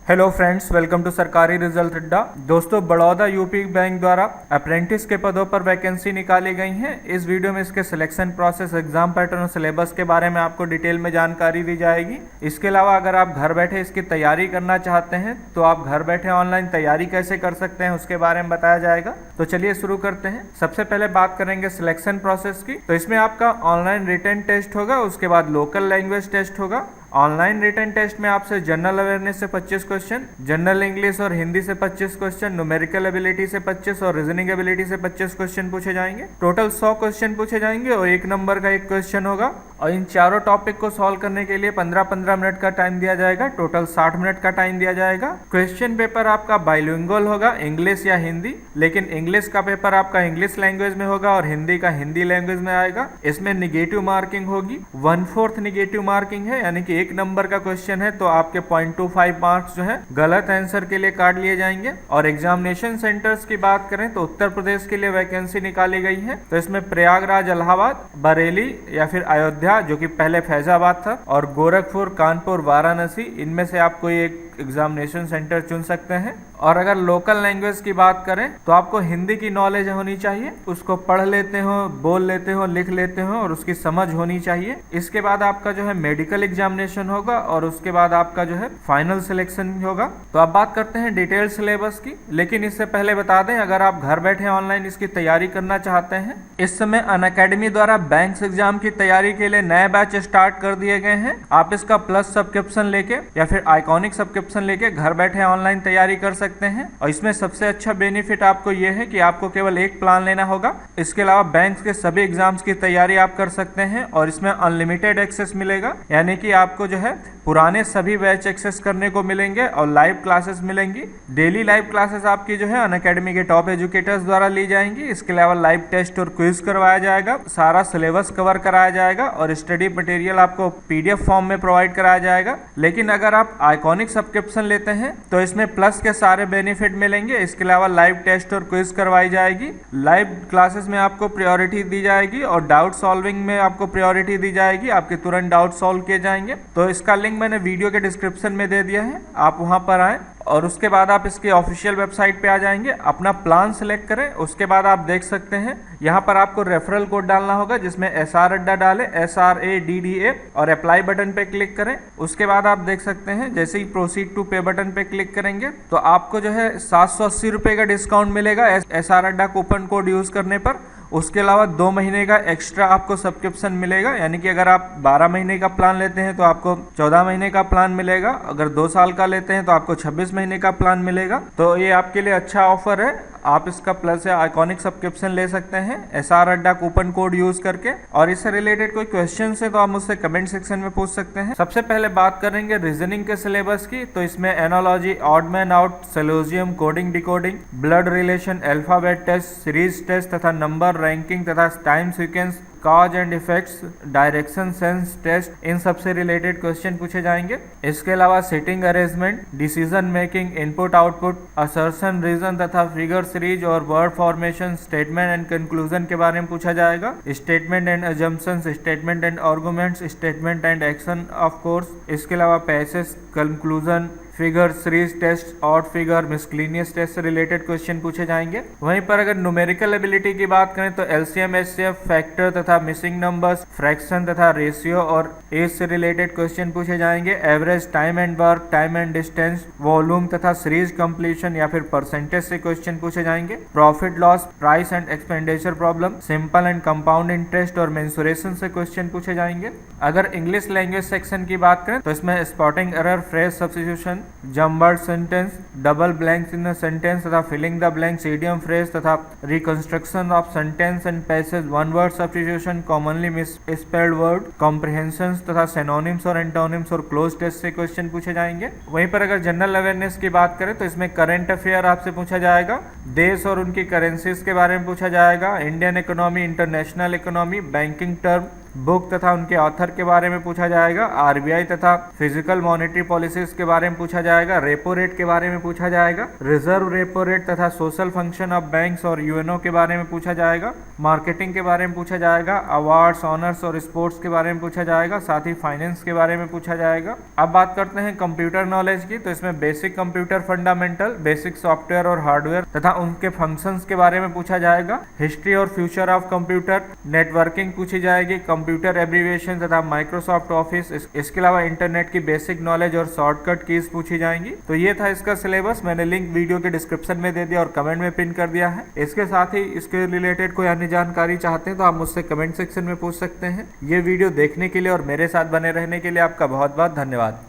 Hello friends, welcome to सरकारी result अड्डा। दोस्तों, बड़ौदा यूपी बैंक द्वारा अप्रेंटिस के पदों पर वैकेंसी निकाली गई हैं। इस वीडियो में इसके सिलेक्शन प्रोसेस, एग्जाम पैटर्न और सिलेबस के बारे में आपको डिटेल में जानकारी दी जाएगी। इसके अलावा अगर आप घर बैठे इसकी तैयारी करना चाहते हैं तो आप घर बैठे ऑनलाइन तैयारी कैसे कर सकते हैं उसके बारे में बताया जाएगा। तो चलिए शुरू करते हैं। सबसे पहले बात करेंगे सिलेक्शन प्रोसेस की। तो इसमें आपका ऑनलाइन रिटन टेस्ट होगा, उसके बाद लोकल लैंग्वेज टेस्ट होगा। ऑनलाइन रिटन टेस्ट में आपसे जनरल अवेयरनेस से 25 क्वेश्चन, जनरल इंग्लिश और हिंदी से 25 क्वेश्चन, न्यूमेरिकल एबिलिटी से 25 और रीजनिंग एबिलिटी से 25 क्वेश्चन पूछे जाएंगे। टोटल 100 क्वेश्चन पूछे जाएंगे और 1 नंबर का 1 क्वेश्चन होगा। और इन चारों टॉपिक को सॉल्व करने के लिए 15-15 मिनट का टाइम दिया जाएगा। टोटल 60 मिनट का टाइम दिया जाएगा। क्वेश्चन पेपर आपका बाइलिंगुअल होगा, इंग्लिश या हिंदी, लेकिन इंग्लिश का पेपर आपका इंग्लिश लैंग्वेज में होगा और हिंदी का हिंदी लैंग्वेज में आएगा। इसमें निगेटिव मार्किंग होगी, 1/4 निगेटिव मार्किंग है, यानी कि 1 नंबर का क्वेश्चन है तो आपके 0.25 मार्क्स जो है गलत आंसर के लिए काट लिए जाएंगे। और एग्जामिनेशन सेंटर्स की बात करें तो उत्तर प्रदेश के लिए वैकेंसी निकाली गई है। तो इसमें प्रयागराज, इलाहाबाद, बरेली या फिर अयोध्या, जो कि पहले फैजाबाद था, और गोरखपुर, कानपुर, वाराणसी, इनमें से आप कोई एक एग्जामिनेशन सेंटर चुन सकते हैं। और अगर लोकल लैंग्वेज की बात करें तो आपको हिंदी की नॉलेज होनी चाहिए, उसको पढ़ लेते हो, बोल लेते हो, लिख लेते हो और उसकी समझ होनी चाहिए। इसके बाद आपका जो है मेडिकल एग्जामिनेशन होगा और उसके बाद आपका जो है फाइनल सिलेक्शन होगा। तो अब बात करते हैं डिटेल सिलेबस की, लेकिन इससे पहले बता दें अगर आप घर बैठे ऑनलाइन इसकी तैयारी करना चाहते हैं, इस समय अनअकैडमी द्वारा बैंक्स एग्जाम की तैयारी के लिए नए बैच स्टार्ट कर दिए गए हैं। आप इसका प्लस सब्सक्रिप्शन लेके या फिर आइकॉनिक सब्सक्रिप्शन लेके घर बैठे ऑनलाइन तैयारी कर सकते हैं। और इसमें सबसे अच्छा बेनिफिट आपको ये है कि आपको केवल एक प्लान लेना होगा। इसके अलावा बैंक के सभी एग्जाम्स की तैयारी आप कर सकते हैं और इसमें अनलिमिटेड एक्सेस मिलेगा, यानी कि आपको जो है पुराने सभी बैच एक्सेस करने को मिलेंगे और लाइव क्लासेस मिलेंगी। डेली लाइव क्लासेस आपकी जो है अनअकैडमी के टॉप एजुकेटर्स द्वारा ली जाएंगी। इसके अलावा लाइव टेस्ट और क्विज करवाया जाएगा, सारा सिलेबस कवर कराया जाएगा और स्टडी मटेरियल आपको PDF फॉर्म में प्रोवाइड कराया जाएगा। लेकिन अगर आप आइकॉनिक सब्सक्रिप्शन लेते हैं तो इसमें प्लस के सारे बेनिफिट मिलेंगे। इसके अलावा लाइव टेस्ट और क्विज करवाई जाएगी, लाइव क्लासेस में आपको प्रायोरिटी दी जाएगी और डाउट सॉल्विंग में आपको प्रायोरिटी दी जाएगी। आपके तुरंत डाउट सॉल्व किए जाएंगे। तो इसका लिंक मैंने वीडियो के डिस्क्रिप्शन में दे दिया है, आप वहां पर आएं और उसके बाद आप इसके ऑफिशियल वेबसाइट पे आ जाएंगे, अपना प्लान सेलेक्ट करें। उसके बाद आप देख सकते हैं यहाँ पर आपको रेफरल कोड डालना होगा, जिसमें SR अड्डा डालें, SRADDA, और अप्लाई बटन पे क्लिक करें। उसके बाद आप देख सकते हैं जैसे ही प्रोसीड टू पे बटन पे क्लिक करेंगे तो आपको जो है 780 रुपये का डिस्काउंट मिलेगा SR अड्डा कूपन कोड यूज करने पर। उसके अलावा 2 महीने का एक्स्ट्रा आपको सब्सक्रिप्शन मिलेगा, यानी कि अगर आप 12 महीने का प्लान लेते हैं तो आपको 14 महीने का प्लान मिलेगा। अगर 2 साल का लेते हैं तो आपको 26 महीने का प्लान मिलेगा। तो ये आपके लिए अच्छा ऑफर है। आप इसका प्लस या आइकॉनिक सब्सक्रिप्शन ले सकते हैं SR अड्डा कूपन कोड यूज करके। और इससे रिलेटेड कोई क्वेश्चन है तो आप मुझसे कमेंट सेक्शन में पूछ सकते हैं। सबसे पहले बात करेंगे रीजनिंग के सिलेबस की। तो इसमें analogy, odd man out, syllogism, coding decoding, blood relation, alphabet test, series test तथा नंबर, रैंकिंग तथा time sequence, cause and effects, direction sense test, in सब से रिलेटेड क्वेश्चन पूछे जाएंगे। इसके अलावा sitting arrangement, decision making, input output, assertion, reason तथा figure series और word formation, statement and conclusion के बारे में पूछा जाएगा। Statement and assumptions, statement and arguments, statement and action of course. इसके अलावा passage, conclusion, figure series test, odd figure, miscellaneous test से रिलेटेड क्वेश्चन पूछे जाएंगे। वहीं पर अगर न्यूमेरिकल एबिलिटी की बात करें तो LCM, HCF, फैक्टर तथा मिसिंग नंबर्स, फ्रैक्शन तथा रेशियो और एज से रिलेटेड क्वेश्चन पूछे जाएंगे। Average, time and work, time and distance, volume तथा सीरीज कंप्लीशन या फिर परसेंटेज से क्वेश्चन पूछे जाएंगे। Profit loss, price and expenditure problem, simple and compound interest और मेंसुरेशन से क्वेश्चन पूछे जाएंगे। अगर इंग्लिश लैंग्वेज सेक्शन की बात करें तो इसमें spotting error, phrase substitution, jumbled sentence, double blanks in sentence तथा filling the blanks, idiom phrase तथा reconstruction of sentence and passage, one word substitution, commonly misspelled word, comprehensions तथा सिनोनिम्स और antonyms और क्लोज टेस्ट से question पूछे जाएंगे। वहीं पर अगर जनरल अवेयरनेस की बात करें तो इसमें करंट अफेयर आपसे पूछा जाएगा, देश और उनकी करेंसीज के बारे में पूछा जाएगा, Indian economy, international economy, banking term, book तथा उनके ऑथर के बारे में पूछा जाएगा, आरबीआई तथा फिजिकल मॉनेटरी पॉलिसीज के बारे में पूछा जाएगा, रेपो रेट के बारे में पूछा जाएगा, रिजर्व रेपो रेट तथा सोशल फंक्शन ऑफ बैंक्स और यूएनओ के बारे में पूछा जाएगा, मार्केटिंग के बारे में पूछा जाएगा, अवार्ड्स, ऑनर्स और स्पोर्ट्स के बारे में पूछा जाएगा, साथ ही फाइनेंस के बारे में पूछा जाएगा। अब बात करते हैं कंप्यूटर नॉलेज की, तो इसमें basic computer fundamental, basic software और हार्डवेयर तथा उनके फंक्शंस के बारे में पूछा जाएगा, हिस्ट्री और फ्यूचर ऑफ कंप्यूटर, नेटवर्किंग पूछी जाएगी, कंप्यूटर एब्रीविएशन तथा माइक्रोसॉफ्ट ऑफिस, इसके अलावा इंटरनेट की बेसिक नॉलेज और शॉर्टकट कीज पूछी जाएंगी। तो ये था इसका सिलेबस। मैंने लिंक वीडियो के डिस्क्रिप्शन में दे दिया और कमेंट में पिन कर दिया है। इसके साथ ही इसके रिलेटेड कोई अन्य जानकारी चाहते हैं तो आप मुझसे कमेंट सेक्शन में पूछ सकते हैं। ये वीडियो देखने के लिए और मेरे साथ बने रहने के लिए आपका बहुत बहुत धन्यवाद।